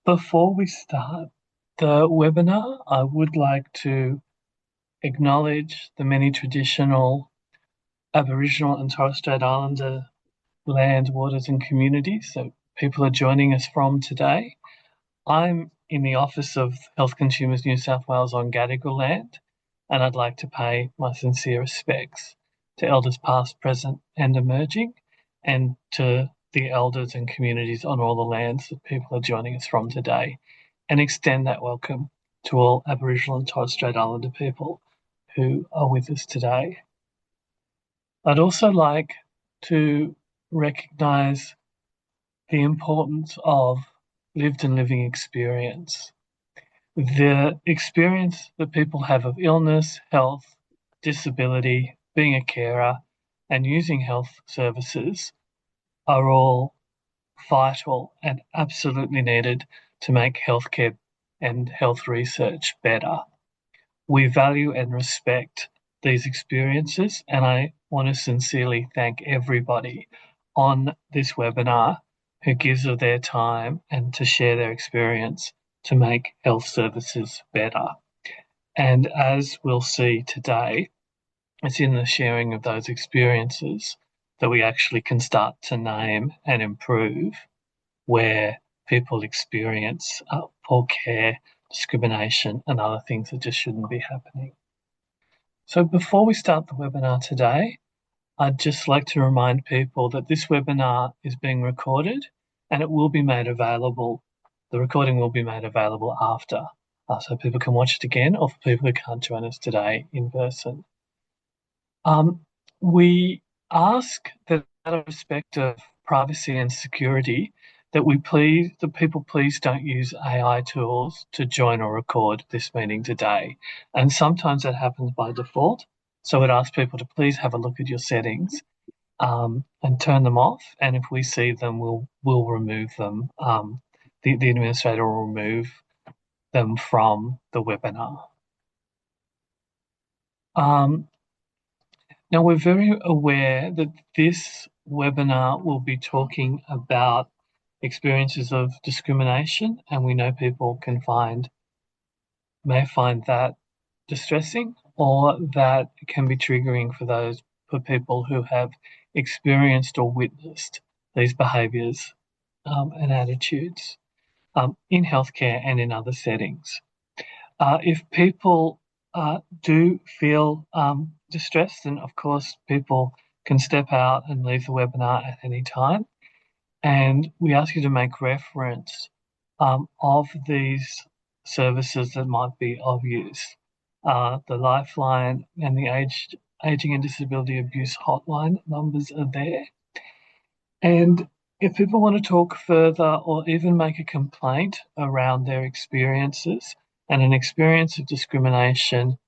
Before we start the webinar, I would like to acknowledge the many traditional Aboriginal and Torres Strait Islander land, waters, and communities that people are joining us from today. I'm in the Office of Health Consumers New South Wales on Gadigal land, and I'd like to pay my sincere respects to elders past, present, and emerging, and to the elders and communities on all the lands that people are joining us from today, and extend that welcome to all Aboriginal and Torres Strait Islander people who are with us today. I'd also like to recognise the importance of lived and living experience. The experience that people have of illness, health, disability, being a carer, and using health services are all vital and absolutely needed to make healthcare and health research better. We value and respect these experiences, and I want to sincerely thank everybody on this webinar who gives of their time and to share their experience to make health services better. And as we'll see today, it's in the sharing of those experiences that we actually can start to name and improve where people experience poor care, discrimination, and other things that just shouldn't be happening. So before we start the webinar today, I'd just like to remind people that this webinar is being recorded and it will be made available. The recording will be made available after, so people can watch it again, or for people who can't join us today in person. We ask that out of respect of privacy and security, that people please don't use AI tools to join or record this meeting today. And sometimes that happens by default. So I'd ask people to please have a look at your settings and turn them off. And if we see them, we'll remove them. The administrator will remove them from the webinar. Now, we're very aware that this webinar will be talking about experiences of discrimination, and we know people may find that distressing, or that it can be triggering for people who have experienced or witnessed these behaviours and attitudes in healthcare and in other settings. If people do feel distressed, then of course people can step out and leave the webinar at any time. And we ask you to make reference of these services that might be of use. The Lifeline and the Aging and Disability Abuse Hotline numbers are there. And if people want to talk further or even make a complaint around their experiences and an experience of discrimination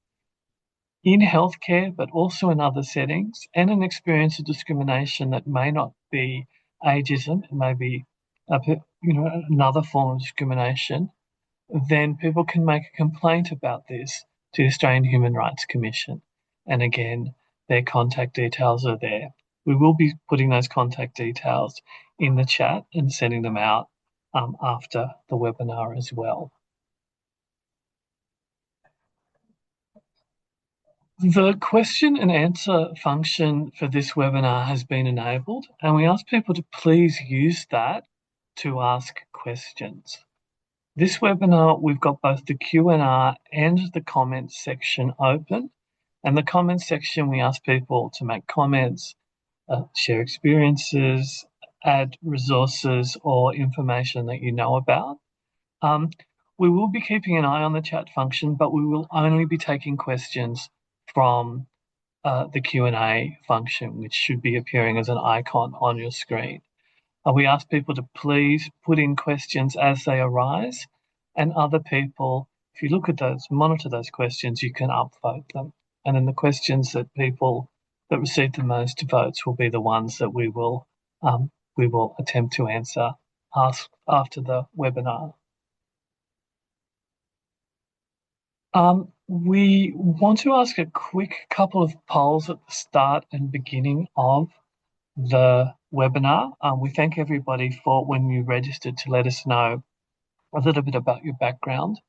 in healthcare, but also in other settings, and an experience of discrimination that may not be ageism, it may be another form of discrimination, then people can make a complaint about this to the Australian Human Rights Commission. And again, their contact details are there. We will be putting those contact details in the chat and sending them out after the webinar as well. The question and answer function for this webinar has been enabled, and we ask people to please use that to ask questions. This webinar, we've got both the Q&A and the comments section open. And the comments section, we ask people to make comments, share experiences, add resources or information that you know about. We will be keeping an eye on the chat function, but we will only be taking questions from the Q&A function, which should be appearing as an icon on your screen. We ask people to please put in questions as they arise, and other people, if you look at those, monitor those questions, you can upvote them. And then the questions that receive the most votes will be the ones that we will attempt to ask after the webinar. We want to ask a quick couple of polls at the start and beginning of the webinar. We thank everybody for when you registered to let us know a little bit about your background.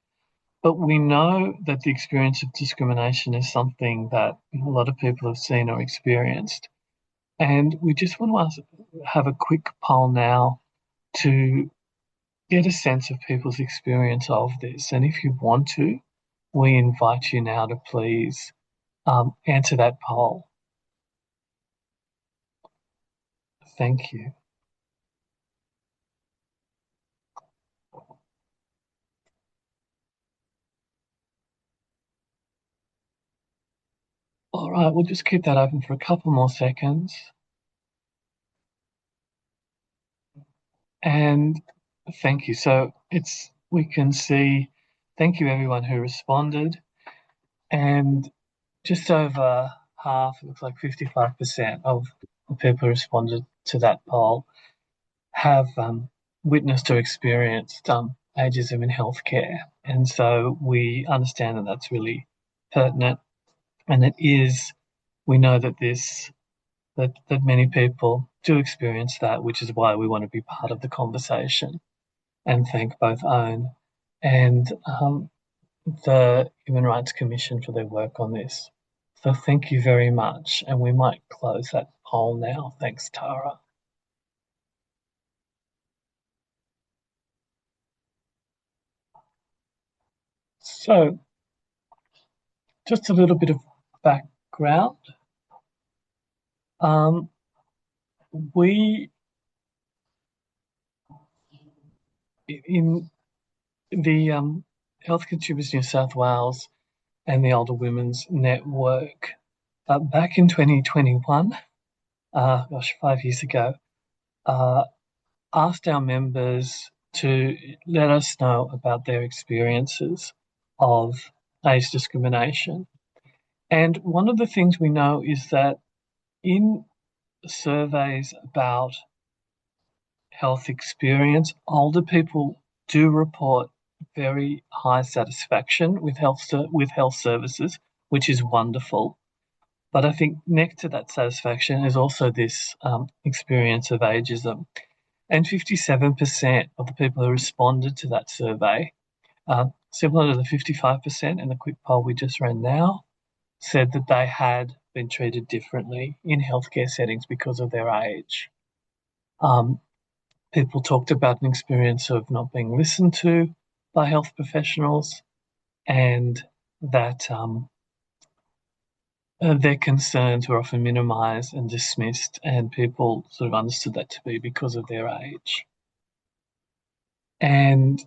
But we know that the experience of discrimination is something that a lot of people have seen or experienced. And we just want to have a quick poll now to get a sense of people's experience of this. And if you want to, we invite you now to please answer that poll. Thank you. All right, we'll just keep that open for a couple more seconds. And thank you. So we can see, thank you everyone who responded. And just over half, it looks like 55% of the people who responded to that poll have witnessed or experienced ageism in healthcare. And so we understand that that's really pertinent. And it is, we know that that many people do experience that, which is why we want to be part of the conversation and thank both OWN and the Human Rights Commission for their work on this. So thank you very much. And we might close that poll now. Thanks, Tara. So just a little bit of background. We, in the Health Consumers New South Wales and the Older Women's Network, back in 2021, 5 years ago, asked our members to let us know about their experiences of age discrimination. And one of the things we know is that in surveys about health experience, older people do report very high satisfaction with health services, which is wonderful. But I think next to that satisfaction is also this experience of ageism. And 57% of the people who responded to that survey, similar to the 55% in the quick poll we just ran now, said that they had been treated differently in healthcare settings because of their age. People talked about an experience of not being listened to by health professionals and that their concerns were often minimised and dismissed, and people sort of understood that to be because of their age. And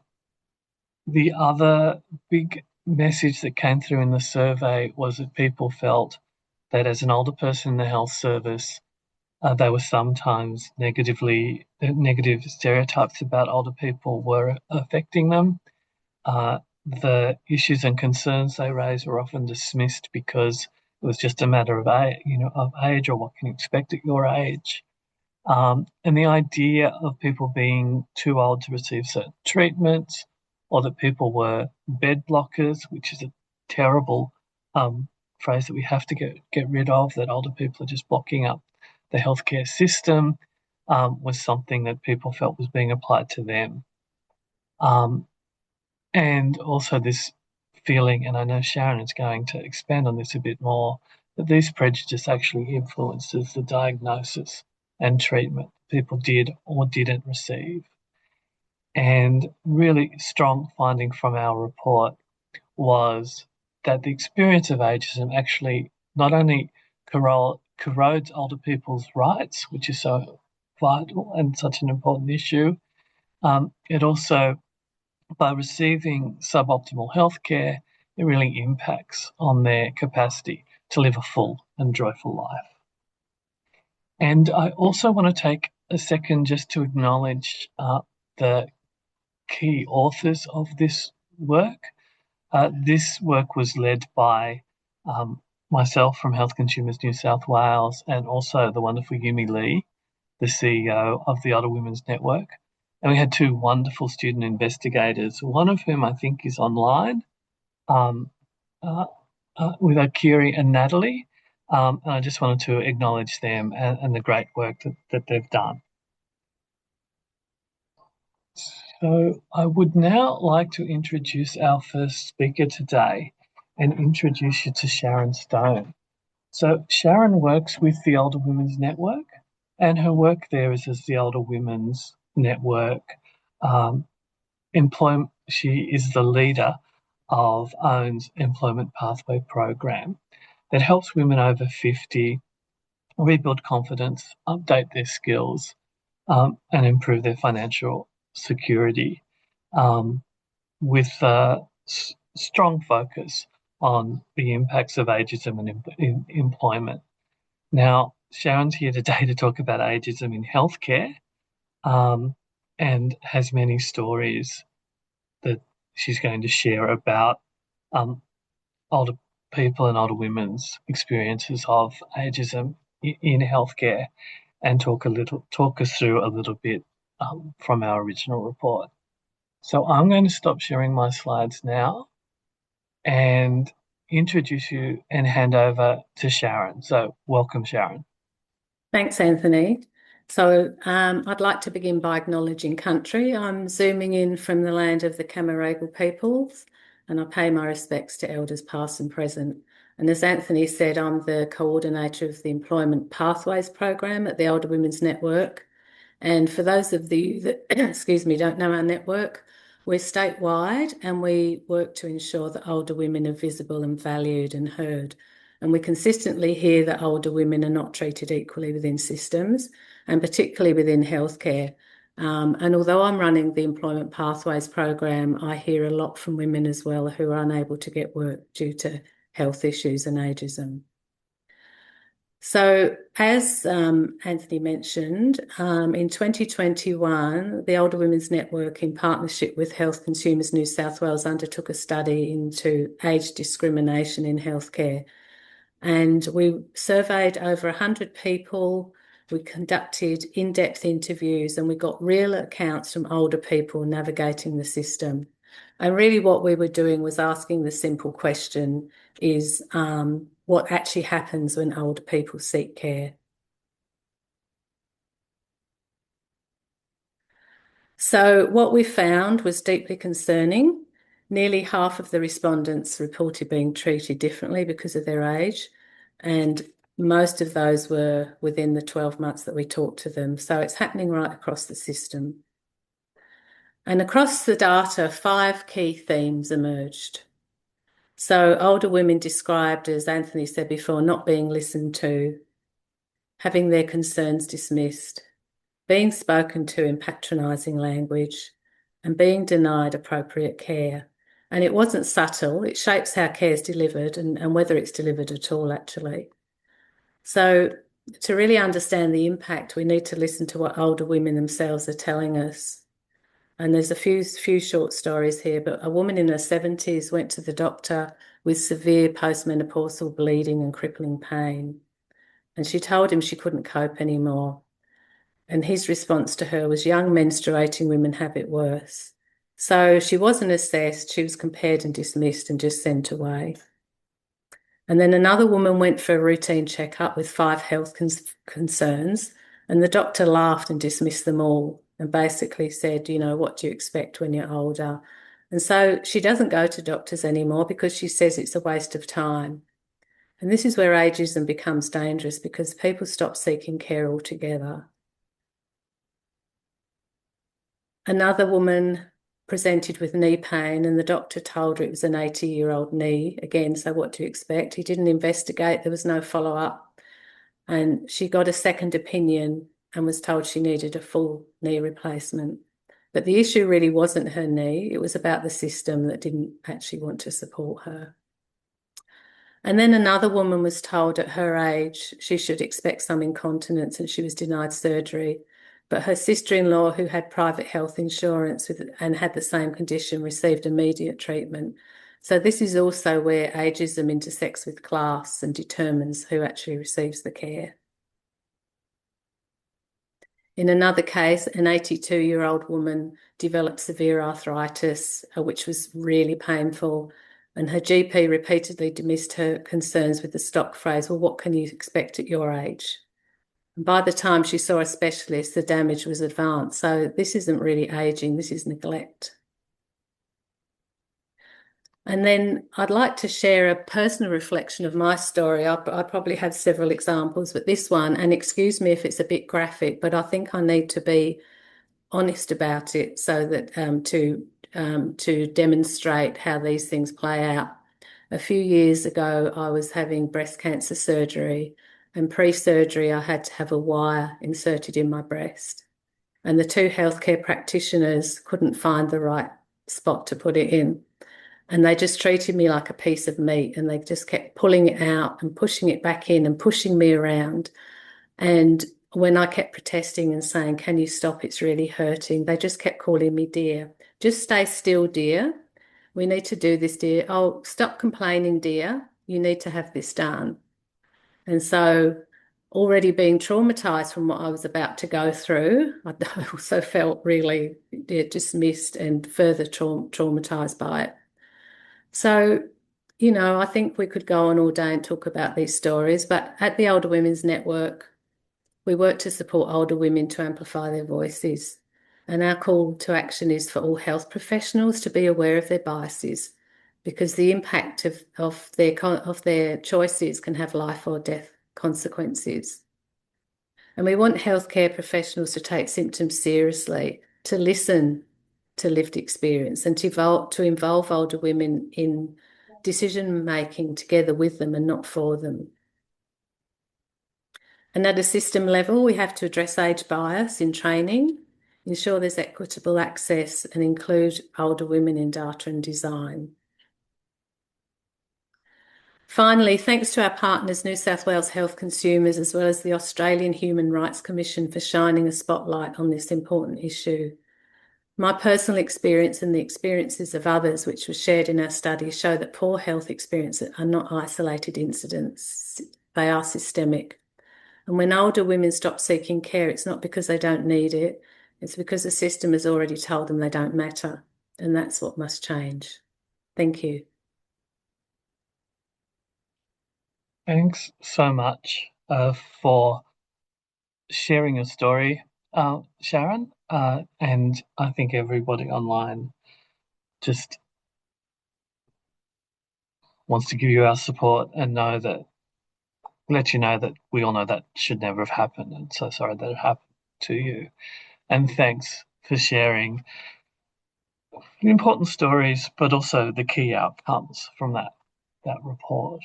the other big message that came through in the survey was that people felt that as an older person in the health service, they were sometimes negative stereotypes about older people were affecting them. The issues and concerns they raised were often dismissed because it was just a matter of age, or what can you expect at your age. And the idea of people being too old to receive certain treatments, or that people were bed blockers, which is a terrible phrase that we have to get rid of, that older people are just blocking up the healthcare system, was something that people felt was being applied to them. And also this feeling, and I know Sharon is going to expand on this a bit more, that these prejudice actually influences the diagnosis and treatment people did or didn't receive. And really strong finding from our report was that the experience of ageism actually not only corrodes older people's rights, which is so vital and such an important issue, it also, by receiving suboptimal healthcare, it really impacts on their capacity to live a full and joyful life. And I also want to take a second just to acknowledge the key authors of this work. This work was led by myself from Health Consumers New South Wales, and also the wonderful Yumi Lee, the CEO of the Older Women's Network. And we had two wonderful student investigators, one of whom I think is online, with Akiri and Natalie. And I just wanted to acknowledge them and the great work that they've done. So I would now like to introduce our first speaker today and introduce you to Sharon Stone. So Sharon works with the Older Women's Network, and her work there is as the Older Women's Network employment. She is the leader of OWN's Employment Pathway program that helps women over 50 rebuild confidence, update their skills, and improve their financial security um, with a strong focus on the impacts of ageism in employment. Now, Sharon's here today to talk about ageism in healthcare and has many stories that she's going to share about um, older people and older women's experiences of ageism in healthcare and talk us through a little bit from our original report. So I'm going to stop sharing my slides now and introduce you and hand over to Sharon. So welcome, Sharon. Thanks, Anthony. So I'd like to begin by acknowledging country. I'm zooming in from the land of the Camaragal peoples, and I pay my respects to elders past and present. And as Anthony said, I'm the coordinator of the Employment Pathways program at the Older Women's Network. And for those of you that, excuse me, don't know our network, we're statewide and we work to ensure that older women are visible and valued and heard. And we consistently hear that older women are not treated equally within systems and particularly within healthcare. And although I'm running the Employment Pathways program, I hear a lot from women as well who are unable to get work due to health issues and ageism. So as Anthony mentioned, in 2021, the Older Women's Network, in partnership with Health Consumers New South Wales, undertook a study into age discrimination in healthcare. And we surveyed over 100 people. We conducted in-depth interviews and we got real accounts from older people navigating the system. And really what we were doing was asking the simple question is what actually happens when older people seek care. So what we found was deeply concerning. Nearly half of the respondents reported being treated differently because of their age, and most of those were within the 12 months that we talked to them. So it's happening right across the system. And across the data, 5 key themes emerged. So older women described, as Anthony said before, not being listened to, having their concerns dismissed, being spoken to in patronising language, and being denied appropriate care. And it wasn't subtle, it shapes how care is delivered and whether it's delivered at all, actually. So to really understand the impact, we need to listen to what older women themselves are telling us. And there's a few short stories here, but a woman in her 70s went to the doctor with severe postmenopausal bleeding and crippling pain. And she told him she couldn't cope anymore. And his response to her was, young menstruating women have it worse. So she wasn't assessed, she was compared and dismissed and just sent away. And then another woman went for a routine checkup with 5 health concerns, and the doctor laughed and dismissed them all and basically said, you know, what do you expect when you're older? And so she doesn't go to doctors anymore because she says it's a waste of time. And this is where ageism becomes dangerous because people stop seeking care altogether. Another woman presented with knee pain and the doctor told her it was an 80-year-old knee. Again, so what do you expect? He didn't investigate, there was no follow-up. And she got a second opinion and was told she needed a full knee replacement. But the issue really wasn't her knee, it was about the system that didn't actually want to support her. And then another woman was told at her age she should expect some incontinence and she was denied surgery. But her sister-in-law, who had private health insurance and had the same condition, received immediate treatment. So this is also where ageism intersects with class and determines who actually receives the care. In another case, an 82-year-old woman developed severe arthritis, which was really painful, and her GP repeatedly dismissed her concerns with the stock phrase, well, what can you expect at your age? And by the time she saw a specialist, the damage was advanced. So this isn't really aging, this is neglect. And then I'd like to share a personal reflection of my story. I probably have several examples, but this one, and excuse me if it's a bit graphic, but I think I need to be honest about it so that to demonstrate how these things play out. A few years ago, I was having breast cancer surgery, and pre-surgery, I had to have a wire inserted in my breast. And the two healthcare practitioners couldn't find the right spot to put it in. And they just treated me like a piece of meat, and they just kept pulling it out and pushing it back in and pushing me around. And when I kept protesting and saying, "Can you stop? It's really hurting," they just kept calling me dear. "Just stay still, dear. We need to do this, dear. Oh, stop complaining, dear. You need to have this done." And so, already being traumatized from what I was about to go through, I also felt really dismissed and further traumatized by it. So, I think we could go on all day and talk about these stories, but at the Older Women's Network, we work to support older women to amplify their voices. And our call to action is for all health professionals to be aware of their biases, because the impact of their choices can have life or death consequences. And we want healthcare professionals to take symptoms seriously, to listen to lived experience, and to involve older women in decision making together with them and not for them. And at a system level, we have to address age bias in training, ensure there's equitable access, and include older women in data and design. Finally, thanks to our partners, New South Wales Health Consumers, as well as the Australian Human Rights Commission, for shining a spotlight on this important issue. My personal experience and the experiences of others, which was shared in our study, show that poor health experiences are not isolated incidents, they are systemic. And when older women stop seeking care, it's not because they don't need it, it's because the system has already told them they don't matter. And that's what must change. Thank you. Thanks so much for sharing your story, Sharon. And I think everybody online just wants to give you our support and let you know that we all know that should never have happened. And so sorry that it happened to you. And thanks for sharing the important stories, but also the key outcomes from that report.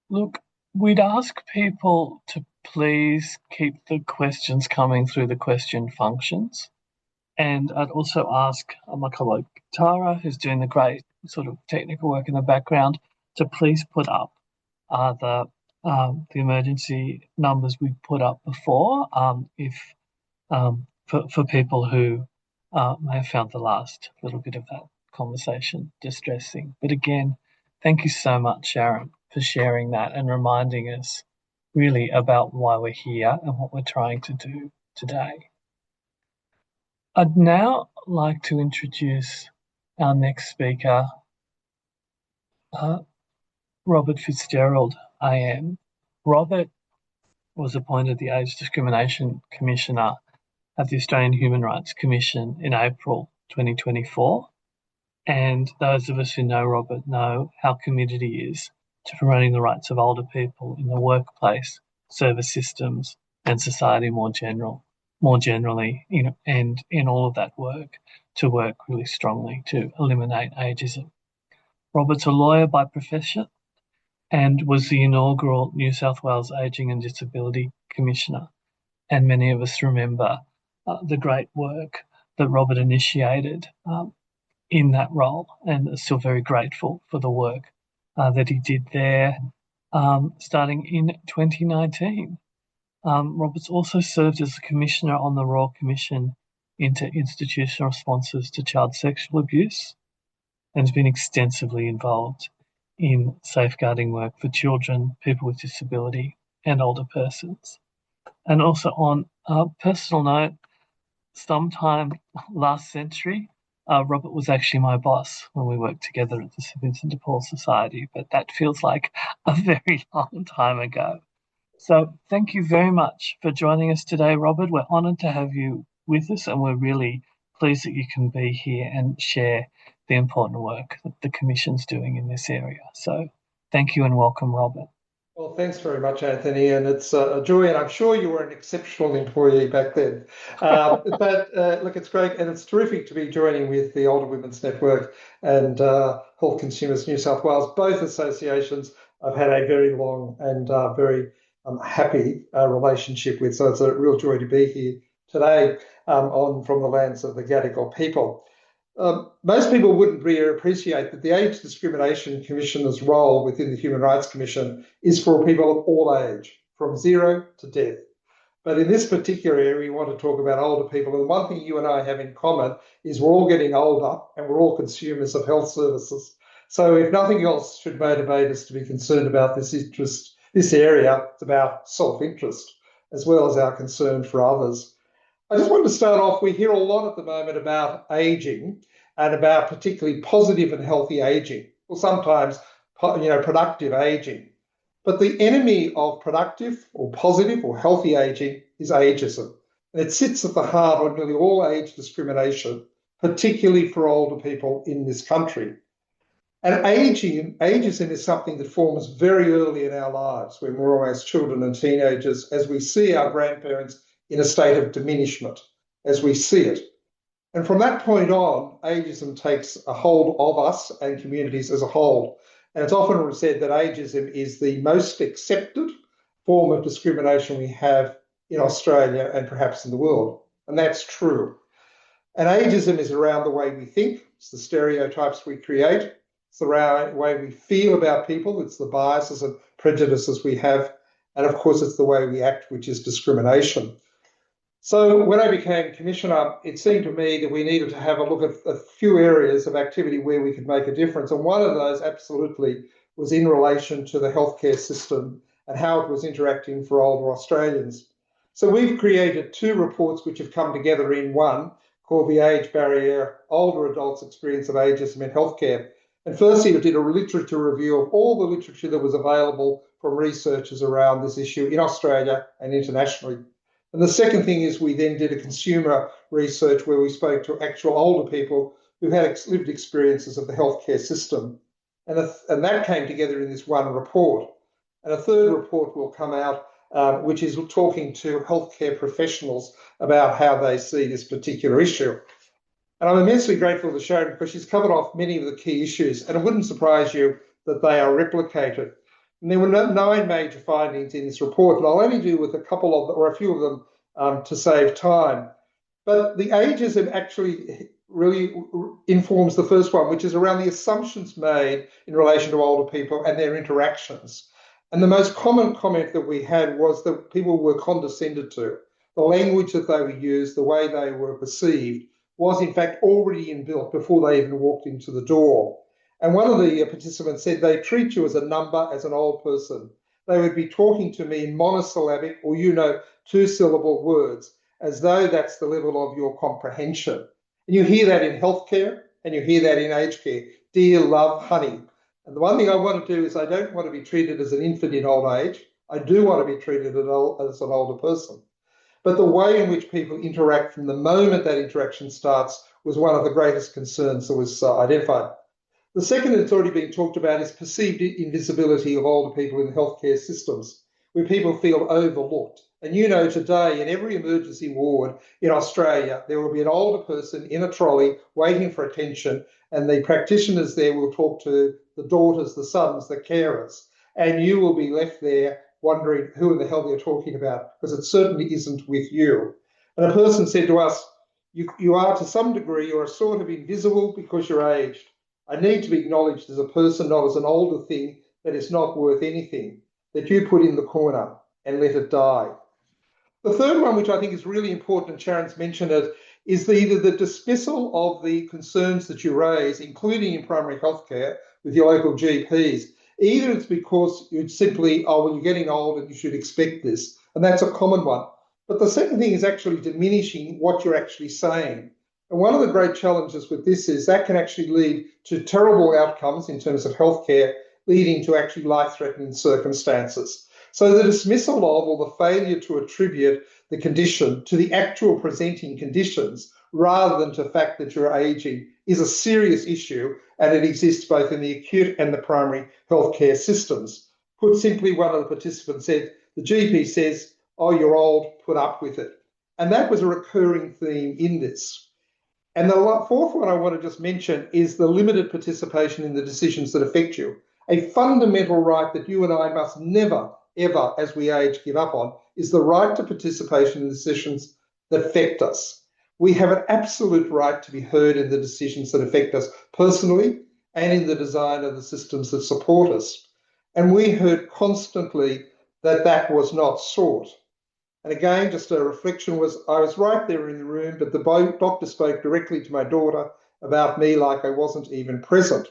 Look, we'd ask people to please keep the questions coming through the question functions. And I'd also ask my colleague Tara, who's doing the great sort of technical work in the background, to please put up the emergency numbers we put up before, if for people who may have found the last little bit of that conversation distressing. But again, thank you so much, Sharon, for sharing that and reminding us really about why we're here and what we're trying to do today. I'd now like to introduce our next speaker, Robert Fitzgerald AM. Robert was appointed the Age Discrimination Commissioner at the Australian Human Rights Commission in April 2024. And those of us who know Robert know how committed he is to promoting the rights of older people in the workplace, service systems, and society more generally, and in all of that work, to work really strongly to eliminate ageism. Robert's a lawyer by profession and was the inaugural New South Wales Ageing and Disability Commissioner. And many of us remember the great work that Robert initiated in that role, and are still very grateful for the work that he did there, starting in 2019. Roberts also served as a commissioner on the Royal Commission into Institutional Responses to Child Sexual Abuse, and has been extensively involved in safeguarding work for children, people with disability, and older persons. And also on a personal note, sometime last century, Robert was actually my boss when we worked together at the St Vincent de Paul Society, but that feels like a very long time ago. So thank you very much for joining us today, Robert. We're honoured to have you with us, and we're really pleased that you can be here and share the important work that the Commission's doing in this area. So thank you and welcome, Robert. Well, thanks very much, Anthony, and it's a joy, and I'm sure you were an exceptional employee back then. Look, it's great, and it's terrific to be joining with the Older Women's Network and Health Consumers New South Wales, both associations I've had a very long and very happy relationship with. So it's a real joy to be here today from the lands of the Gadigal people. Most people wouldn't really appreciate that the Age Discrimination Commissioner's role within the Human Rights Commission is for people of all age, from 0 to death. But in this particular area, we want to talk about older people. And one thing you and I have in common is we're all getting older and we're all consumers of health services. So if nothing else should motivate us to be concerned about this area, it's about self-interest, as well as our concern for others. I just wanted to start off, we hear a lot at the moment about ageing and about particularly positive and healthy ageing, or sometimes productive ageing. But the enemy of productive or positive or healthy ageing is ageism. And it sits at the heart of nearly all age discrimination, particularly for older people in this country. And ageism is something that forms very early in our lives when we're almost children and teenagers, as we see our grandparents in a state of diminishment, as we see it. And from that point on, ageism takes a hold of us and communities as a whole. And it's often said that ageism is the most accepted form of discrimination we have in Australia and perhaps in the world. And that's true. And ageism is around the way we think. It's the stereotypes we create. It's the way we feel about people. It's the biases and prejudices we have. And of course, it's the way we act, which is discrimination. So when I became Commissioner, it seemed to me that we needed to have a look at a few areas of activity where we could make a difference. And one of those absolutely was in relation to the healthcare system and how it was interacting for older Australians. So we've created 2 reports which have come together in one, called the Age Barrier, Older Adults' Experience of Ageism in Healthcare. And firstly, we did a literature review of all the literature that was available from researchers around this issue in Australia and internationally. And the second thing is we then did a consumer research where we spoke to actual older people who had lived experiences of the healthcare system. And that came together in this one report. And a third report will come out, which is talking to healthcare professionals about how they see this particular issue. And I'm immensely grateful to Sharon because she's covered off many of the key issues. And it wouldn't surprise you that they are replicated. And there were 9 major findings in this report, and I'll only do with a couple of them, or a few of them, to save time. But the ageism actually really informs the first one, which is around the assumptions made in relation to older people and their interactions. And the most common comment that we had was that people were condescended to. The language that they were used, the way they were perceived, was in fact already inbuilt before they even walked into the door. And one of the participants said they treat you as a number, as an old person. They would be talking to me in monosyllabic or, 2-syllable words, as though that's the level of your comprehension. And you hear that in healthcare and you hear that in aged care. Dear love, honey. And the one thing I want to do is I don't want to be treated as an infant in old age. I do want to be treated as an older person. But the way in which people interact from the moment that interaction starts was one of the greatest concerns that was identified. The second that's already been talked about is perceived invisibility of older people in healthcare systems, where people feel overlooked. And today in every emergency ward in Australia, there will be an older person in a trolley waiting for attention, and the practitioners there will talk to the daughters, the sons, the carers, and you will be left there wondering who in the hell they're talking about, because it certainly isn't with you. And a person said to us, you are to some degree, you're sort of invisible because you're aged. I need to be acknowledged as a person, not as an older thing that is not worth anything, that you put in the corner and let it die. The third one, which I think is really important, and Sharon's mentioned it, is either the dismissal of the concerns that you raise, including in primary healthcare with your local GPs. Either it's because you'd simply, well, you're getting old and you should expect this, and that's a common one. But the second thing is actually diminishing what you're actually saying. And one of the great challenges with this is that can actually lead to terrible outcomes in terms of healthcare, leading to actually life-threatening circumstances. So the dismissal of or the failure to attribute the condition to the actual presenting conditions rather than to the fact that you're aging is a serious issue, and it exists both in the acute and the primary healthcare systems. Put simply, one of the participants said, the GP says, oh, you're old, put up with it. And that was a recurring theme in this. And the fourth one I want to just mention is the limited participation in the decisions that affect you. A fundamental right that you and I must never, ever, as we age, give up on is the right to participation in decisions that affect us. We have an absolute right to be heard in the decisions that affect us personally and in the design of the systems that support us. And we heard constantly that that was not sought. And again, just a reflection was, I was right there in the room, but the doctor spoke directly to my daughter about me like I wasn't even present.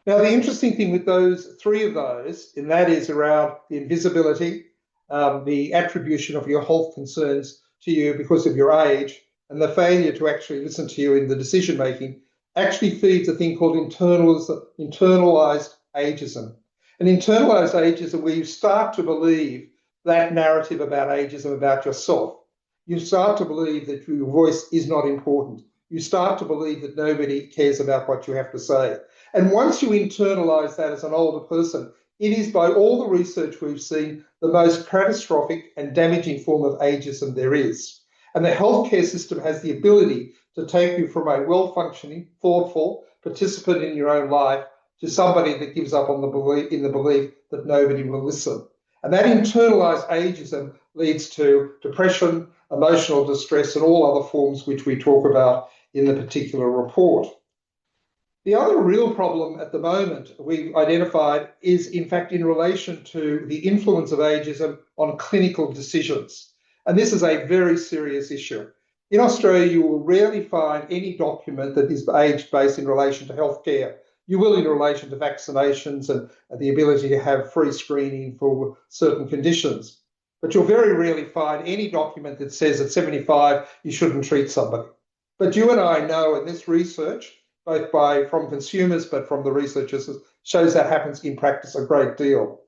Now, the interesting thing with those three of those, and that is around the invisibility, the attribution of your health concerns to you because of your age, and the failure to actually listen to you in the decision making, actually feeds a thing called internalized ageism. And internalized ageism, where you start to believe that narrative about ageism, about yourself. You start to believe that your voice is not important. You start to believe that nobody cares about what you have to say. And once you internalize that as an older person, it is, by all the research we've seen, the most catastrophic and damaging form of ageism there is. And the healthcare system has the ability to take you from a well-functioning, thoughtful participant in your own life to somebody that gives up on the belief that nobody will listen. And that internalized ageism leads to depression, emotional distress, and all other forms which we talk about in the particular report. The other real problem at the moment we've identified is, in fact, in relation to the influence of ageism on clinical decisions. And this is a very serious issue. In Australia, you will rarely find any document that is age-based in relation to healthcare. You will in relation to vaccinations and the ability to have free screening for certain conditions. But you'll very rarely find any document that says at 75 you shouldn't treat somebody. But you and I know, and this research, both from consumers but from the researchers, shows that happens in practice a great deal.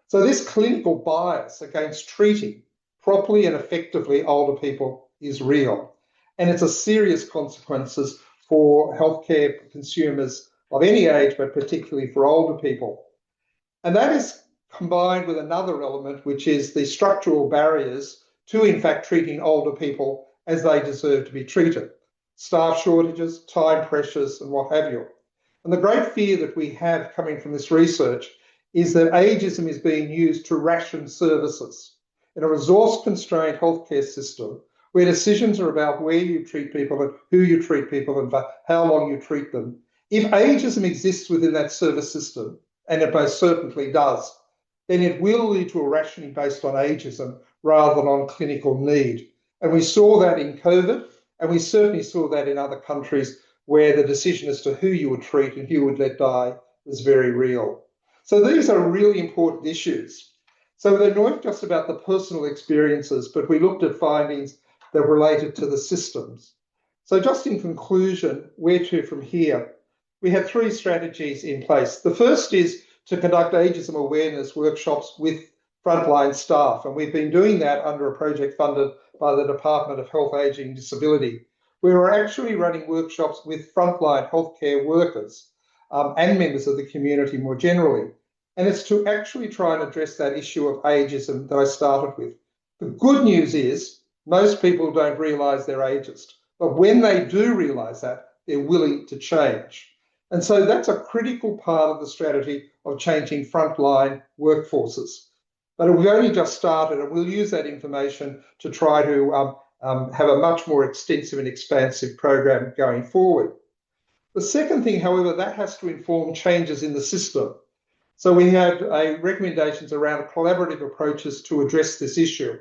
So this clinical bias against treating properly and effectively older people is real. And it's a serious consequences for healthcare consumers of any age, but particularly for older people. And that is combined with another element, which is the structural barriers to, in fact, treating older people as they deserve to be treated. Staff shortages, time pressures, and what have you. And the great fear that we have coming from this research is that ageism is being used to ration services. In a resource-constrained healthcare system, where decisions are about where you treat people and who you treat people and for how long you treat them, if ageism exists within that service system, and it most certainly does, then it will lead to a rationing based on ageism rather than on clinical need. And we saw that in COVID, and we certainly saw that in other countries where the decision as to who you would treat and who you would let die was very real. So these are really important issues. So they're not just about the personal experiences, but we looked at findings that related to the systems. So just in conclusion, where to from here? We have three strategies in place. The first is to conduct ageism awareness workshops with frontline staff, and we've been doing that under a project funded by the Department of Health, Ageing and Disability. We were actually running workshops with frontline healthcare workers and members of the community more generally. And it's to actually try and address that issue of ageism that I started with. The good news is most people don't realise they're ageist, but when they do realise that, they're willing to change. And so that's a critical part of the strategy of changing frontline workforces. But we've only just started, and we'll use that information to try to have a much more extensive and expansive program going forward. The second thing, however, that has to inform changes in the system. So we have recommendations around collaborative approaches to address this issue.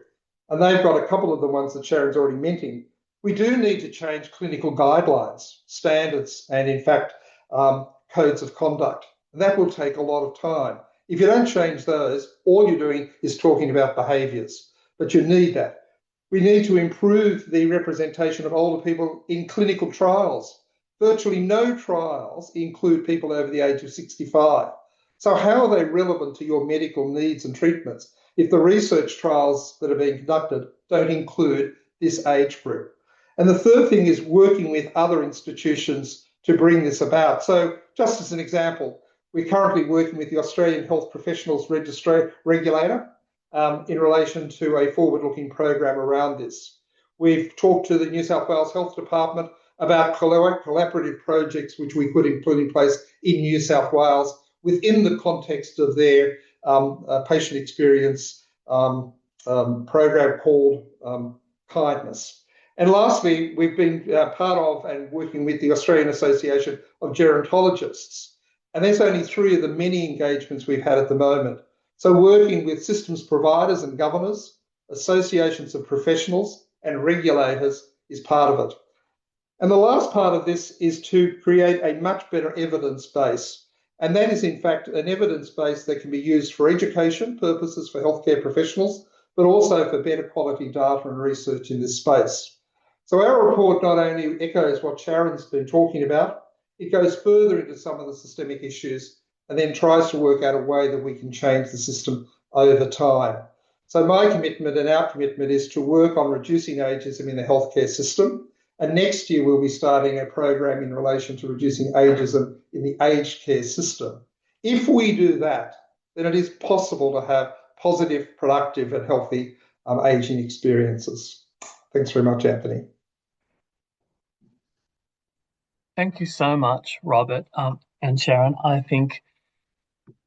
And they've got a couple of the ones that Sharon's already mentioned. We do need to change clinical guidelines, standards, and in fact, codes of conduct. And that will take a lot of time. If you don't change those, all you're doing is talking about behaviours, but you need that. We need to improve the representation of older people in clinical trials. Virtually no trials include people over the age of 65. So how are they relevant to your medical needs and treatments if the research trials that are being conducted don't include this age group? And the third thing is working with other institutions to bring this about. So just as an example, we're currently working with the Australian Health Professionals Regulator in relation to a forward-looking program around this. We've talked to the New South Wales Health Department about collaborative projects which we could put in place in New South Wales within the context of their patient experience program called Kindness. And lastly, we've been part of and working with the Australian Association of Gerontologists. And there's only 3 of the many engagements we've had at the moment. So working with systems providers and governors, associations of professionals and regulators is part of it. And the last part of this is to create a much better evidence base. And that is, in fact, an evidence base that can be used for education purposes for healthcare professionals, but also for better quality data and research in this space. So our report not only echoes what Sharon's been talking about, it goes further into some of the systemic issues and then tries to work out a way that we can change the system over time. So my commitment and our commitment is to work on reducing ageism in the healthcare system. And next year, we'll be starting a program in relation to reducing ageism in the aged care system. If we do that, then it is possible to have positive, productive and healthy ageing experiences. Thanks very much, Anthony. Thank you so much, Robert and Sharon. I think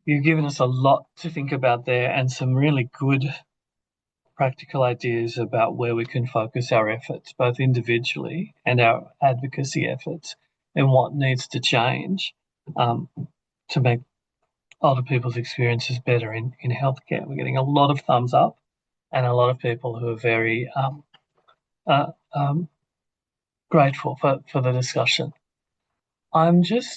you've given us a lot to think about there and some really good practical ideas about where we can focus our efforts, both individually and our advocacy efforts, and what needs to change to make older people's experiences better in healthcare. We're getting a lot of thumbs up and a lot of people who are very grateful for the discussion. I'm sorry,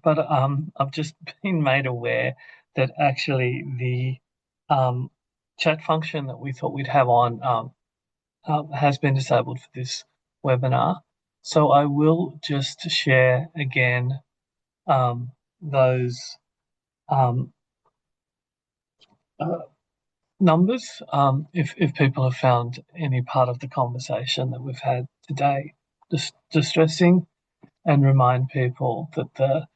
but I've just been made aware that actually the chat function that we thought we'd have on has been disabled for this webinar. So I will just share again those numbers if people have found any part of the conversation that we've had today distressing, and remind people that the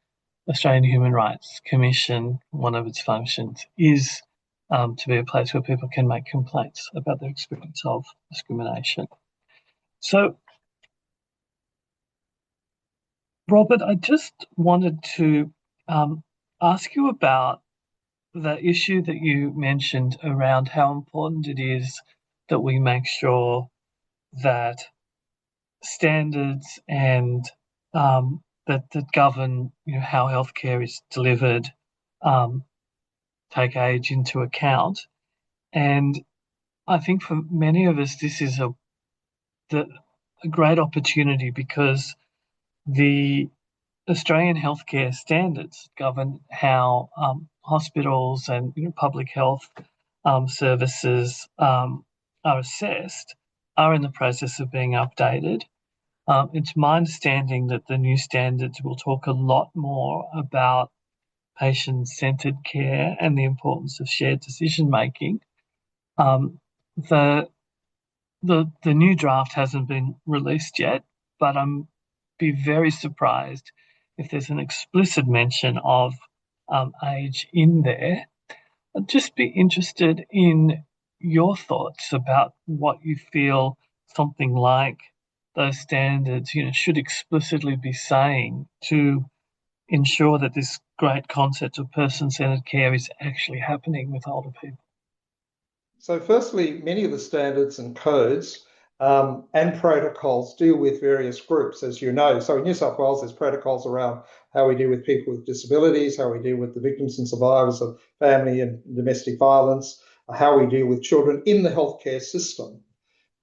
Australian Human Rights Commission, one of its functions is to be a place where people can make complaints about their experience of discrimination. So, Robert, I just wanted to ask you about the issue that you mentioned around how important it is that we make sure that standards and that govern how healthcare is delivered take age into account. And I think for many of us, this is a great opportunity because the Australian healthcare standards govern how hospitals and public health services are assessed, are in the process of being updated. It's my understanding that the new standards will talk a lot more about patient-centred care and the importance of shared decision-making. The new draft hasn't been released yet, but I'm be very surprised if there's an explicit mention of age in there. I'd just be interested in your thoughts about what you feel something like those standards, should explicitly be saying to ensure that this great concept of person-centred care is actually happening with older people. So firstly, many of the standards and codes and protocols deal with various groups, as you know. So in New South Wales, there's protocols around how we deal with people with disabilities, how we deal with the victims and survivors of family and domestic violence, how we deal with children in the healthcare system.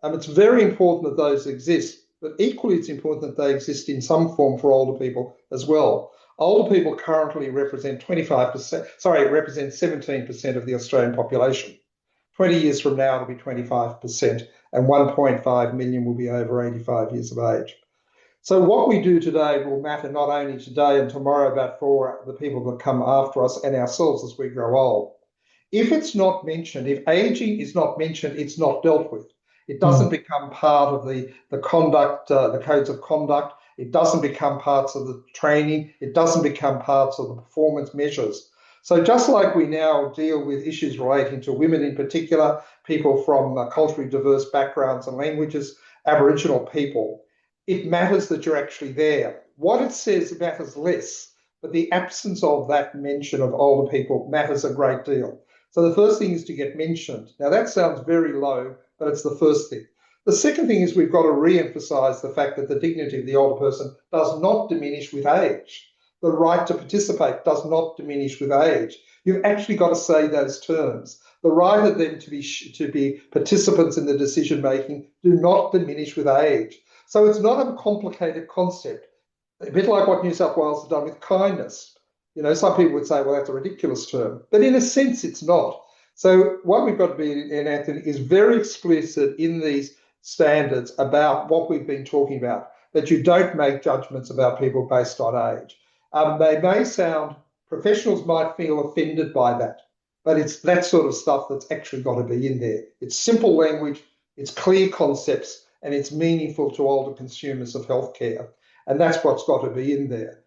It's very important that those exist, but equally it's important that they exist in some form for older people as well. Older people currently represent 17% of the Australian population. 20 years from now, it'll be 25%, and 1.5 million will be over 85 years of age. So what we do today will matter not only today and tomorrow, but for the people that come after us and ourselves as we grow old. If it's not mentioned, if aging is not mentioned, it's not dealt with. It doesn't Mm. become part of the conduct, the codes of conduct. It doesn't become parts of the training. It doesn't become parts of the performance measures. So just like we now deal with issues relating to women in particular, people from culturally diverse backgrounds and languages, Aboriginal people, it matters that you're actually there. What it says matters less, but the absence of that mention of older people matters a great deal. So the first thing is to get mentioned. Now that sounds very low, but it's the first thing. The second thing is we've got to re-emphasise the fact that the dignity of the older person does not diminish with age. The right to participate does not diminish with age. You've actually got to say those terms. The right of them to be participants in the decision making do not diminish with age. So it's not a complicated concept, a bit like what New South Wales has done with kindness. You know, some people would say, well, that's a ridiculous term, but in a sense, it's not. So what we've got to be, in Anthony, is very explicit in these standards about what we've been talking about, that you don't make judgments about people based on age. They may sound, professionals might feel offended by that, but it's that sort of stuff that's actually got to be in there. It's simple language, it's clear concepts, and it's meaningful to older consumers of healthcare. And that's what's got to be in there.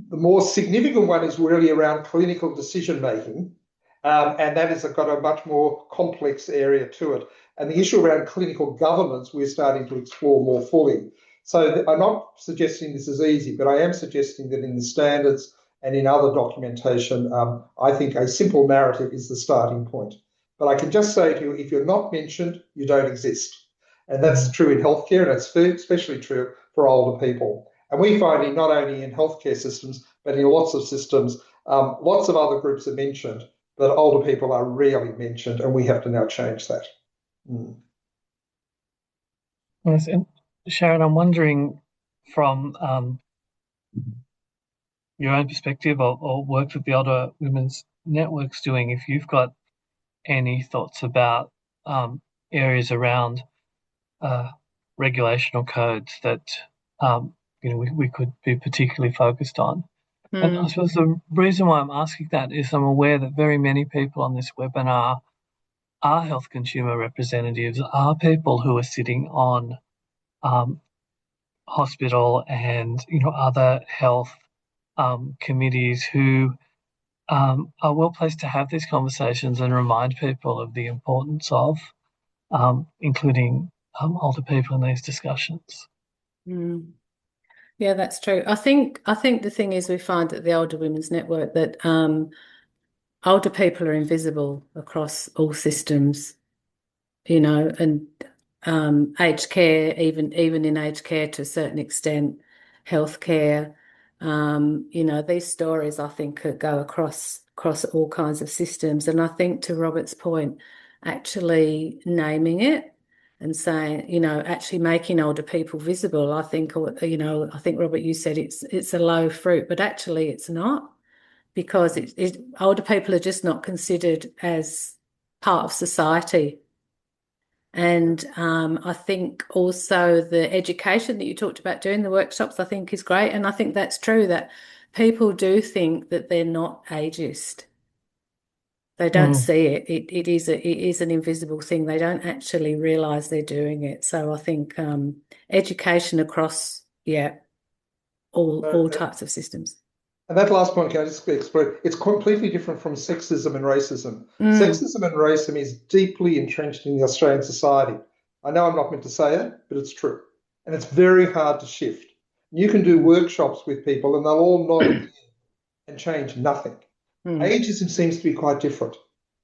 The more significant one is really around clinical decision making, and that has got a much more complex area to it. And the issue around clinical governance, we're starting to explore more fully. So I'm not suggesting this is easy, but I am suggesting that in the standards and in other documentation, I think a simple narrative is the starting point. But I can just say to you, if you're not mentioned, you don't exist. And that's true in healthcare, and it's especially true for older people. And we find it not only in healthcare systems, but in lots of systems. Lots of other groups are mentioned, but older people are rarely mentioned, and we have to now change that. Mm. Yes, and Sharon, I'm wondering from your own perspective or work that the Older Women's Network's doing, if you've got any thoughts about areas around uh, regulation or codes that we could be particularly focused on. And I Mm. suppose the reason why I'm asking that is I'm aware that very many people on this webinar are health consumer representatives, are people who are sitting on um, hospital and other health committees who are well placed to have these conversations and remind people of the importance of including older people in these discussions. Mm. Yeah, that's true. I think the thing is we find at the Older Women's Network that older people are invisible across all systems, and aged care, even in aged care to a certain extent, healthcare. These stories I think could go across all kinds of systems. And I think to Robert's point, actually naming it and saying, actually making older people visible, I think, I think Robert, you said it's a low fruit, but actually it's not because older people are just not considered as part of society. And I think also the education that you talked about doing the workshops, I think is great. And I think that's true that people do think that they're not ageist. They don't Mm. see it. It is an invisible thing. They don't actually realize they're doing it. So I think education across, yeah, all types of systems. And that last point, can I just explain? It's completely different from sexism and racism. Mm, Sexism and racism is deeply entrenched in the Australian society. I know I'm not meant to say it, but it's true. And it's very hard to shift. You can do workshops with people and they'll all nod at the end and change nothing. mm, Ageism seems to be quite different.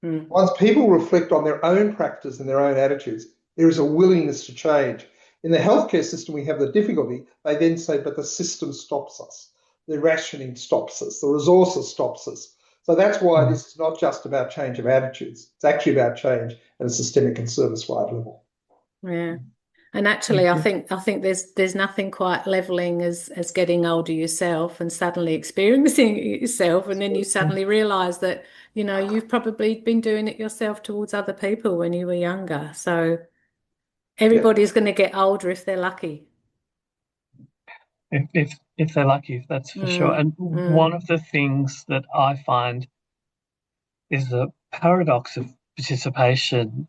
mm, Once people reflect on their own practice and their own attitudes, there is a willingness to change. In the healthcare system, we have the difficulty. They then say, but the system stops us. The rationing stops us. The resources stops us. So that's why Mm. this is not just about change of attitudes. It's actually about change at a systemic and service-wide level. yeah. And Thank actually, I you. think there's nothing quite leveling as getting older yourself and suddenly experiencing it yourself, and then you suddenly realise that you've probably been doing it yourself towards other people when you were younger. So Yeah. everybody's going to get older if they're lucky. if they're lucky, that's for sure. And one of the things that I find is the paradox of participation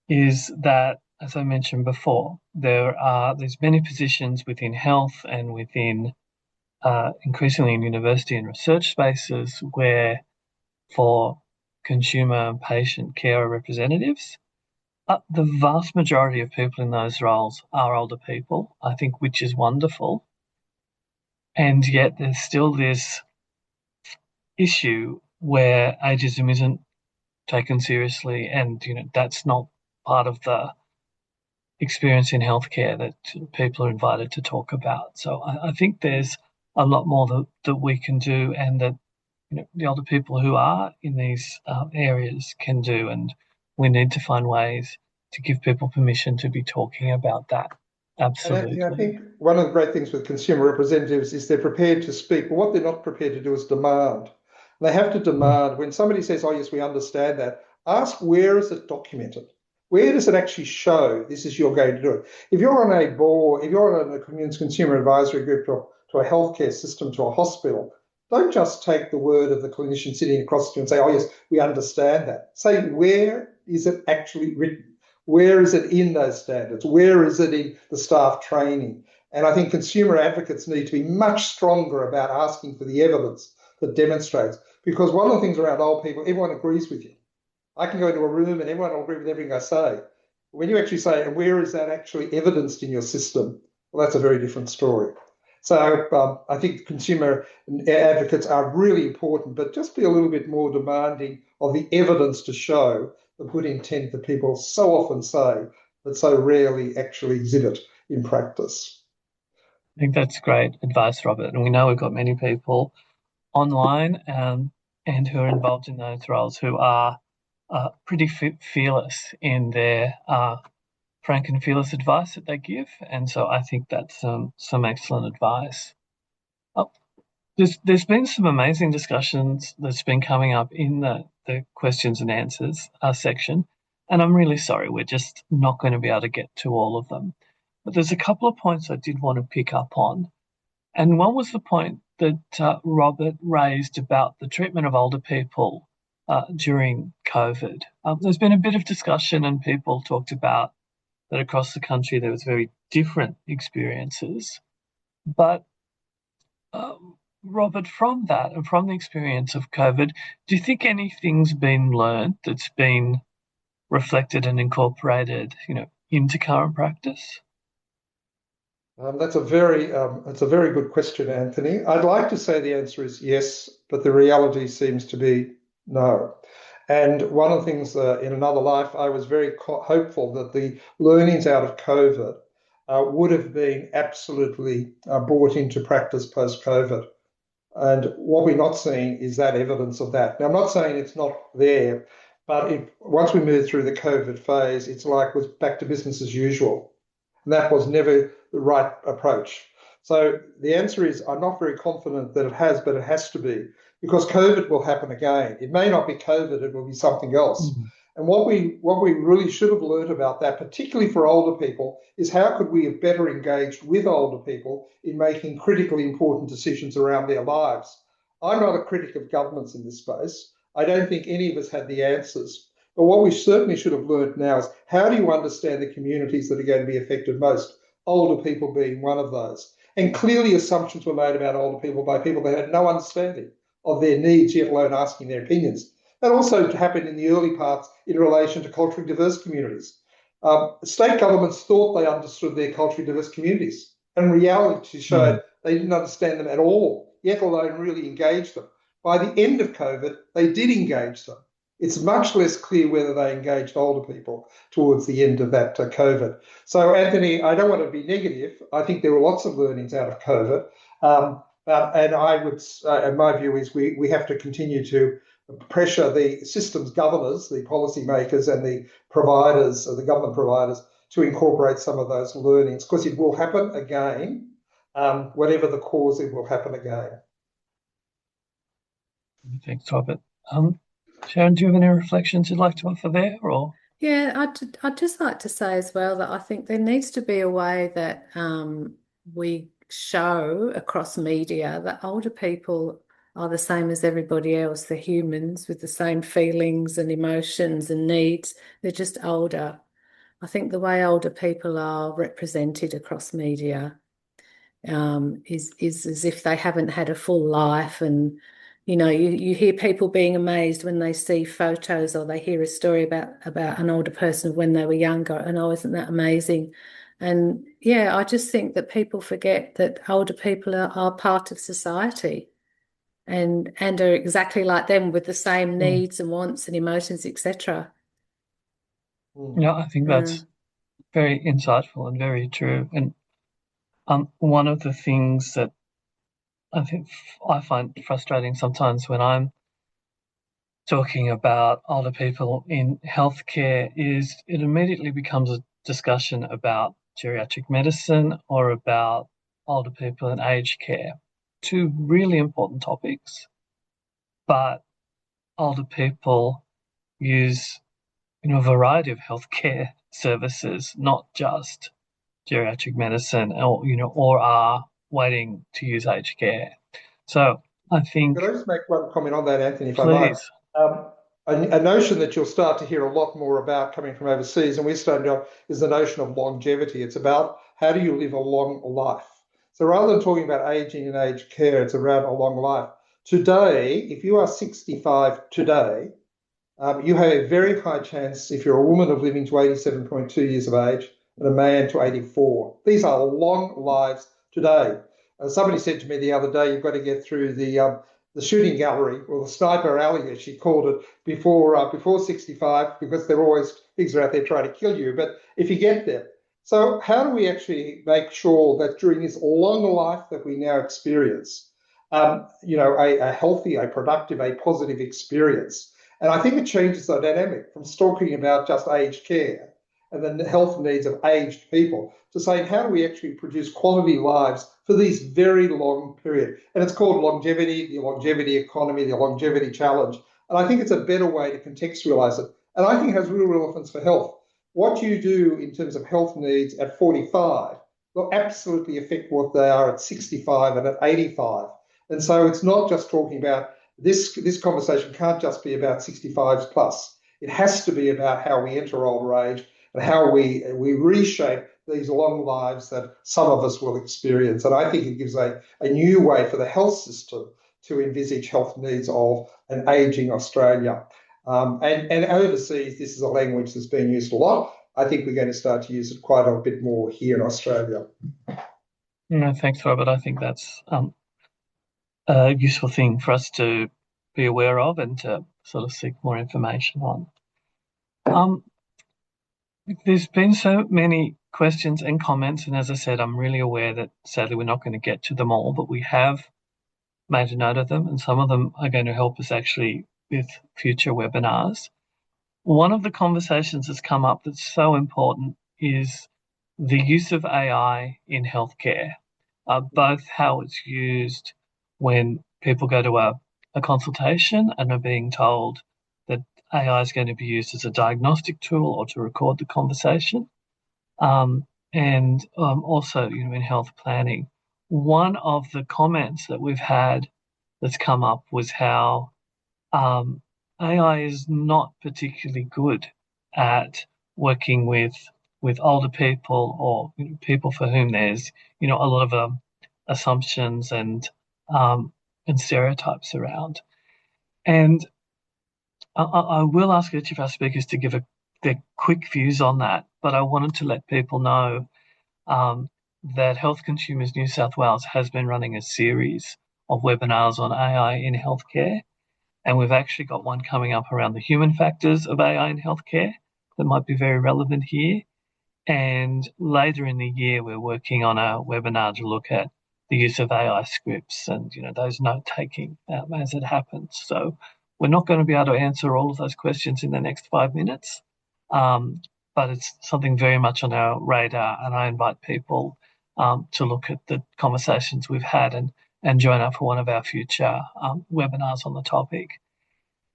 is that, as I mentioned before, there's many positions within health and within increasingly in university and research spaces where for consumer and patient care representatives, the vast majority of people in those roles are older people, I think, which is wonderful. And yet there's still this issue where ageism isn't taken seriously, and that's not part of the experience in healthcare that people are invited to talk about. So I think there's a lot more that we can do, and that the older people who are in these areas can do, and we need to find ways to give people permission to be talking about that. And Anthony, I Absolutely. think one of the great things with consumer representatives is they're prepared to speak, but what they're not prepared to do is demand. They have to demand when somebody says, "Oh, yes, we understand that." Ask, where is it documented? Where does it actually show this is you're going to do it? If you're on a board, if you're on a consumer advisory group to a healthcare system, to a hospital, don't just take the word of the clinician sitting across to you and say, "Oh, yes, we understand that." Say, where is it actually written? Where is it in those standards? Where is it in the staff training? And I think consumer advocates need to be much stronger about asking for the evidence that demonstrates. Because one of the things around old people, everyone agrees with you. I can go into a room and everyone will agree with everything I say. When you actually say, and where is that actually evidenced in your system? Well, that's a very different story. So I think consumer advocates are really important, but just be a little bit more demanding of the evidence to show the good intent that people so often say, but so rarely actually exhibit in practice. I think that's great advice, Robert. And we know we've got many people online and who are involved in those roles who are pretty fearless in their frank and fearless advice that they give. And so I think that's some excellent advice. Uh, there's been some amazing discussions that's been coming up in the questions and answers section. And I'm really sorry, we're just not going to be able to get to all of them. But there's a couple of points I did want to pick up on. And one was the point that Robert raised about the treatment of older people during COVID. There's been a bit of discussion, and people talked about that across the country there was very different experiences. But Robert, from that and from the experience of COVID, do you think anything's been learned that's been reflected and incorporated, into current practice? That's a very good question, Anthony. I'd like to say the answer is yes, but the reality seems to be no. And one of the things in another life, I was very hopeful that the learnings out of COVID would have been absolutely brought into practice post-COVID. And what we're not seeing is that evidence of that. Now, I'm not saying it's not there, but once we move through the COVID phase, it's like we're back to business as usual. And that was never the right approach. So the answer is I'm not very confident that it has, but it has to be, because COVID will happen again. It may not be COVID, it will be something else. Mm-hmm. And what we really should have learned about that, particularly for older people, is how could we have better engaged with older people in making critically important decisions around their lives. I'm not a critic of governments in this space. I don't think any of us had the answers. But what we certainly should have learned now is how do you understand the communities that are going to be affected most? Older people being one of those. And clearly assumptions were made about older people by people that had no understanding of their needs, yet alone asking their opinions. That also happened in the early parts in relation to culturally diverse communities. State governments thought they understood their culturally diverse communities, and reality showed they didn't understand them at all, yet alone really engage them. By the end of COVID, they did engage them. It's much less clear whether they engaged older people towards the end of that COVID. So, Anthony, I don't want to be negative. I think there were lots of learnings out of COVID. And I would, and my view is we have to continue to pressure the systems governors, the policymakers and the providers, the government providers, to incorporate some of those learnings, because it will happen again. Whatever the cause, it will happen again. Thanks, Robert. Sharon, do you have any reflections you'd like to offer there, or? Yeah, I'd just like to say as well that I think there needs to be a way that we show across media that older people are the same as everybody else. They're humans with the same feelings and emotions and needs. They're just older. I think the way older people are represented across media is as if they haven't had a full life. And you hear people being amazed when they see photos or they hear a story about an older person of when they were younger, and oh, isn't that amazing? And yeah, I just think that people forget that older people are part of society and are exactly like them with the same needs and wants and emotions, etc. Yeah, I think that's very insightful and very true. And one of the things that I think I find frustrating sometimes when I'm talking about older people in healthcare is it immediately becomes a discussion about geriatric medicine or about older people in aged care. Two really important topics, but older people use a variety of healthcare services, not just geriatric medicine, or are waiting to use aged care. So I think, Could I just make one comment on that, Anthony, if I might? please. Um, a notion that you'll start to hear a lot more about coming from overseas, and we're starting to, is the notion of longevity. It's about how do you live a long life. So rather than talking about aging and aged care, it's around a long life. Today, if you are 65 today, you have a very high chance, if you're a woman, of living to 87.2 years of age and a man to 84. These are long lives today. Somebody said to me the other day, you've got to get through the shooting gallery, or the sniper alley, as she called it, before 65, because there are always pigs are out there trying to kill you. But if you get there, so how do we actually make sure that during this long life that we now experience, a healthy, a productive, a positive experience? And I think it changes the dynamic from talking about just aged care and the health needs of aged people to saying how do we actually produce quality lives for these very long period. And it's called longevity, the longevity economy, the longevity challenge. And I think it's a better way to contextualize it. And I think it has real relevance for health. What you do in terms of health needs at 45 will absolutely affect what they are at 65 and at 85. And so it's not just talking about this conversation can't just be about 65s plus. It has to be about how we enter older age and how we reshape these long lives that some of us will experience. And I think it gives a new way for the health system to envisage health needs of an ageing Australia. And overseas, this is a language that's being used a lot. I think we're going to start to use it quite a bit more here in Australia. No, thanks, Robert. I think that's a useful thing for us to be aware of and to sort of seek more information on. There's been so many questions and comments, and as I said, I'm really aware that sadly we're not going to get to them all, but we have made a note of them, and some of them are going to help us actually with future webinars. One of the conversations that's come up that's so important is the use of AI in healthcare, both how it's used when people go to a consultation and are being told that AI is going to be used as a diagnostic tool or to record the conversation, and also, in health planning. One of the comments that we've had that's come up was how AI is not particularly good at working with older people or people for whom there's a lot of assumptions and stereotypes around. And I will ask each of our speakers to give their quick views on that, but I wanted to let people know that Health Consumers New South Wales has been running a series of webinars on AI in healthcare. And we've actually got one coming up around the human factors of AI in healthcare that might be very relevant here. And later in the year, we're working on a webinar to look at the use of AI scripts and, those note-taking as it happens. So we're not going to be able to answer all of those questions in the next 5 minutes, but it's something very much on our radar. And I invite people to look at the conversations we've had and join up for one of our future webinars on the topic.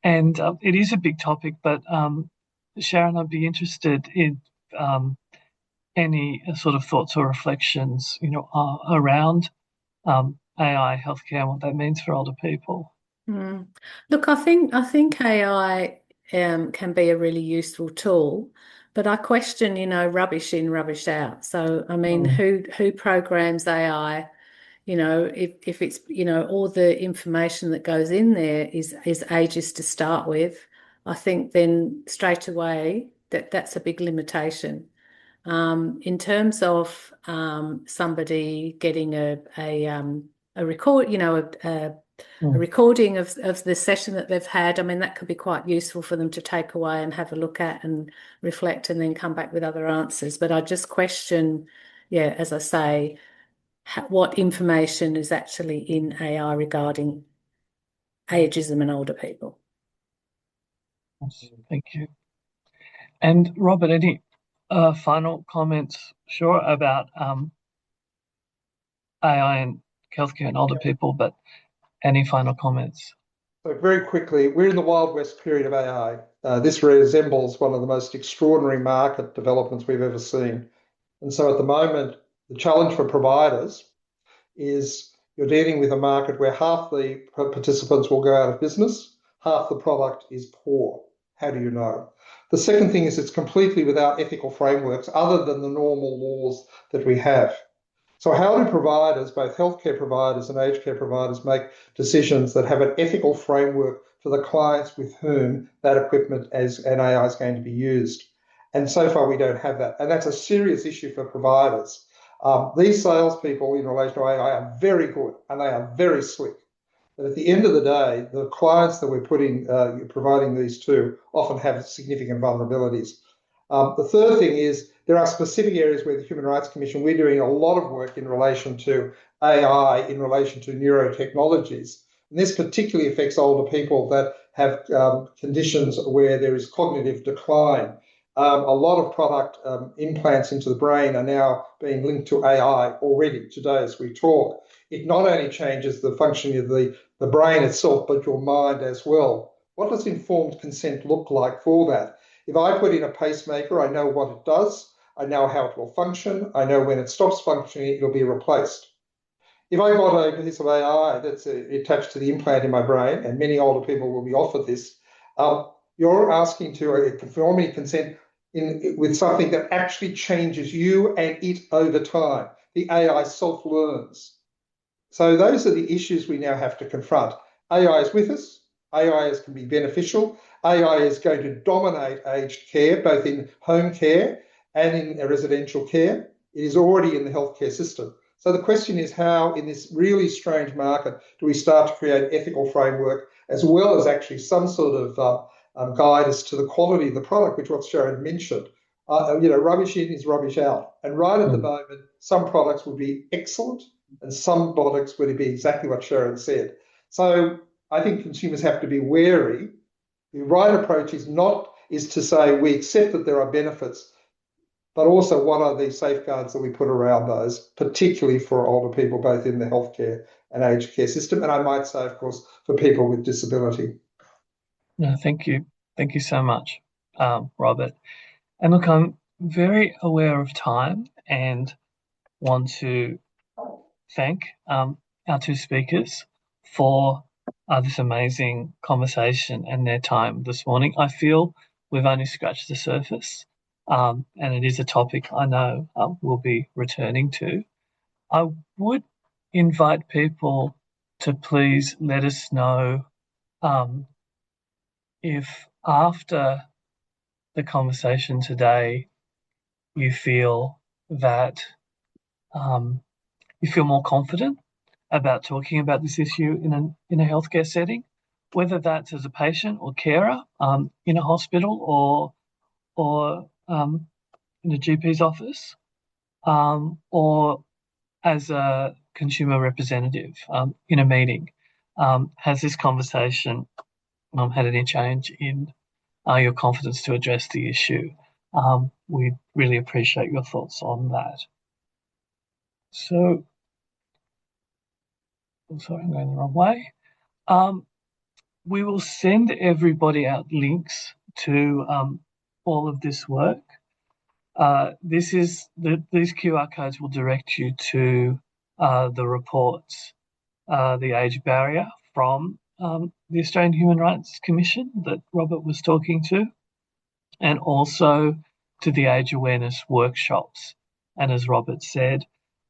And it is a big topic, but Sharon, I'd be interested in any sort of thoughts or reflections, around AI healthcare and what that means for older people. Mm. Look, I think AI can be a really useful tool, but I question, rubbish in, rubbish out. So, I mean, Mm. who programs AI? If it's, all the information that goes in there is ages to start with, I think then straight away that's a big limitation. In terms of somebody getting a record, a Mm. recording of the session that they've had, I mean, that could be quite useful for them to take away and have a look at and reflect and then come back with other answers. But I just question, yeah, as I say, what information is actually in AI regarding ageism and older people. Yes, thank you. And Robert, any final comments, sure, about AI and healthcare and older people, but any final comments? So very quickly, we're in the Wild West period of AI. This resembles one of the most extraordinary market developments we've ever seen. And so at the moment, the challenge for providers is you're dealing with a market where half the participants will go out of business, half the product is poor. How do you know? The second thing is it's completely without ethical frameworks other than the normal laws that we have. So, how do providers, both healthcare providers and aged care providers, make decisions that have an ethical framework for the clients with whom that equipment as an AI is going to be used? And so far, we don't have that. And that's a serious issue for providers. These salespeople in relation to AI are very good and they are very slick. But at the end of the day, the clients that we're providing these to often have significant vulnerabilities. The third thing is there are specific areas where the Human Rights Commission, we're doing a lot of work in relation to AI, in relation to neurotechnologies. And this particularly affects older people that have conditions where there is cognitive decline. A lot of product implants into the brain are now being linked to AI already today as we talk. It not only changes the functioning of the brain itself, but your mind as well. What does informed consent look like for that? If I put in a pacemaker, I know what it does. I know how it will function. I know when it stops functioning, it'll be replaced. If I got a piece of AI that's attached to the implant in my brain, and many older people will be offered this, you're asking to conformity consent with something that actually changes you and it over time. The AI self-learns. So those are the issues we now have to confront. AI is with us. AI can be beneficial. AI is going to dominate aged care, both in home care and in residential care. It is already in the healthcare system. So the question is how, in this really strange market, do we start to create ethical framework as well as actually some sort of guide as to the quality of the product, which what Sharon mentioned. Rubbish in is rubbish out. And right at the moment, some products would be excellent and some products would be exactly what Sharon said. So I think consumers have to be wary. The right approach is to say we accept that there are benefits, but also what are the safeguards that we put around those, particularly for older people, both in the healthcare and aged care system, and I might say, of course, for people with disability. No, thank you. Thank you so much, Robert. And look, I'm very aware of time and want to thank our two speakers for this amazing conversation and their time this morning. I feel we've only scratched the surface, and it is a topic I know we'll be returning to. I would invite people to please let us know um, if after the conversation today you feel that um, you feel more confident about talking about this issue in a healthcare setting, whether that's as a patient or carer in a hospital or in a GP's office, or as a consumer representative in a meeting. Has this conversation had any change in your confidence to address the issue? We really appreciate your thoughts on that. So, I'm sorry, I'm going the wrong way. Um, we will send everybody out links to all of this work. These QR codes will direct you to the reports, the age barrier from the Australian Human Rights Commission that Robert was talking to, and also to the age awareness workshops. And as Robert said,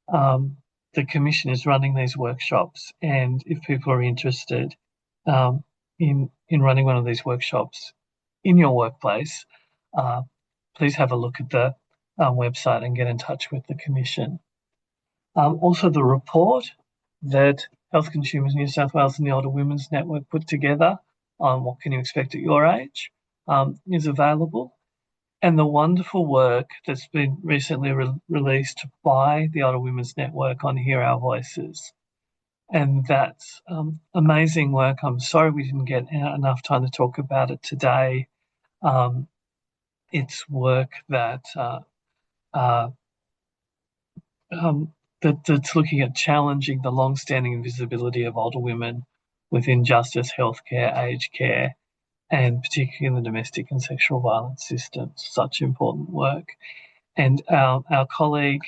the Commission is running these workshops, and if people are interested in running one of these workshops in your workplace, please have a look at the website and get in touch with the Commission. Also, the report that Health Consumers New South Wales and the Older Women's Network put together on what can you expect at your age is available. And the wonderful work that's been recently released by the Older Women's Network on Hear Our Voices. And that's amazing work. I'm sorry we didn't get enough time to talk about it today. It's work that's looking at challenging the long-standing invisibility of older women within justice, healthcare, aged care, and particularly in the domestic and sexual violence systems. Such important work. And our colleague,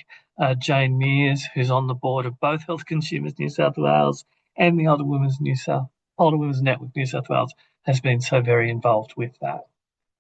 Jane Mears, who's on the board of both Health Consumers New South Wales and the Older Women's Network New South Wales, has been so very involved with that.